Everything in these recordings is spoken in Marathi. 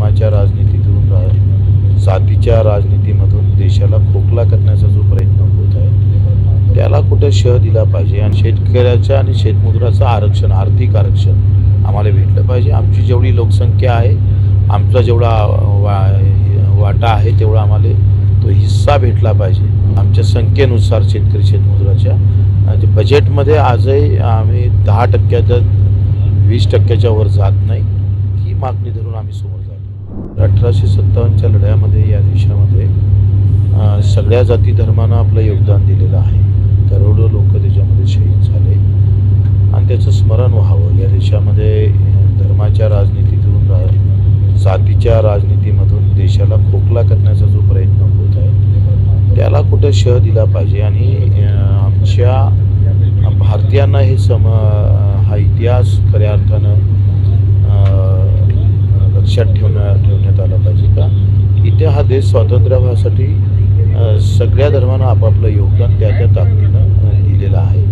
धर्माच्या राजनीतीतून जातीच्या राजनीतीमधून देशाला खोकला करण्याचा जो प्रयत्न होत आहे त्याला कुठे शह दिला पाहिजे आणि शेतकऱ्याच्या आणि शेतमजुराचं आरक्षण, आर्थिक आरक्षण आम्हाला भेटलं पाहिजे. आमची जेवढी लोकसंख्या आहे, आमचा जेवढा वाटा आहे तेवढा आम्हाला तो हिस्सा भेटला पाहिजे. आमच्या संख्येनुसार शेतकरी शेतमजुराच्या बजेटमध्ये आजही आम्ही 10% 20% वर जात नाही. ही मागणी धरून आम्ही समोर जातो. 1857च्या लढ्यामध्ये या देशामध्ये सगळ्या जाती धर्मानं आपलं योगदान दिलेलं आहे. करोडो लोक त्याच्यामध्ये शहीद झाले आणि त्याचं स्मरण व्हावं. या देशामध्ये धर्माच्या राजनीतीतून जातीच्या राजनीतीमधून देशाला खोकला करण्याचा जो प्रयत्न होत आहे त्याला कुठे शह दिला पाहिजे आणि आमच्या भारतीयांना हे हा इतिहास खऱ्या अर्थानं लक्षात ठेवण्यात आला पाहिजे का इथे हा देश स्वातंत्र्यासाठी सगळ्या धर्मानं आपापलं योगदान त्या ताकदीनं दिलेलं आहे.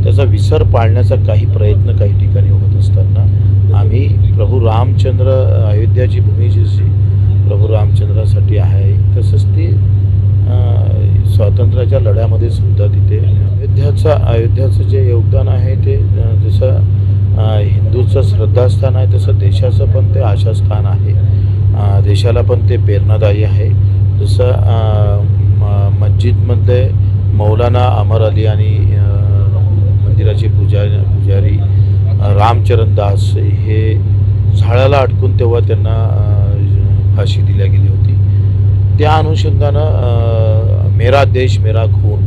त्याचा विसर पाळण्याचा काही प्रयत्न काही ठिकाणी होत असताना आम्ही प्रभू रामचंद्र, अयोध्याची भूमी जशी प्रभू रामचंद्रासाठी आहे तसंच ती स्वातंत्र्याच्या लढ्यामध्ये सुद्धा तिथे अयोध्याचं जे योगदान आहे ते जसं हिंदूचं श्रद्धास्थान आहे तसं देशाचं पण ते आशास्थान आहे. देशाला पण ते प्रेरणादायी आहे. जसं मस्जिदमधले मौलाना अमर अली आणि मंदिराचे पुजारी रामचरण दास हे झाडाला अडकून तेव्हा त्यांना फाशी दिल्या गेली होती. त्या अनुषंगानं मेरा देश मेरा खून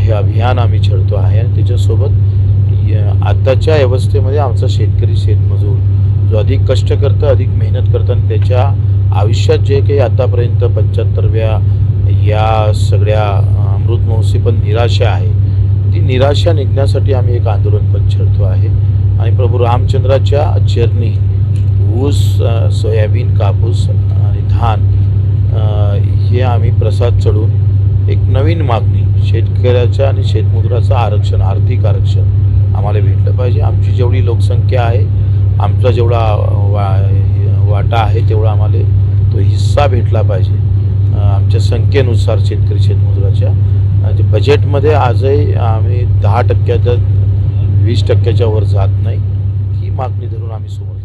हे अभियान आम्ही छेडतो आहे आणि त्याच्यासोबत आताच्या अवस्थेमध्ये आमचा शेतकरी शेतमजूर जो अधिक कष्ट करतं, अधिक मेहनत करतं आणि त्याच्या आयुष्यात जे काही आतापर्यंत 75व्या या सगळ्या अमृत महोत्सवी पण निराशा आहे ती निराशा निघण्यासाठी आम्ही एक आंदोलन पण छेडतो आहे आणि प्रभू रामचंद्राच्या चरणी ऊस, सोयाबीन, कापूस आणि धान हे आम्ही प्रसाद चढून एक नवीन मागणी शेतकऱ्याच्या आणि शेतमजुराचं आरक्षण, आर्थिक आरक्षण आम्हाला भेटलं पाहिजे. आमची जेवढी लोकसंख्या आहे, आमचा जेवढा वाटा आहे तेवढा आम्हाला तो हिस्सा भेटला पाहिजे. आमच्या संख्येनुसार शेतकरी शेतमजुराच्या बजेटमध्ये आजही आम्ही 10% 20% वर जात नाही. ही मागणी धरून आम्ही समोर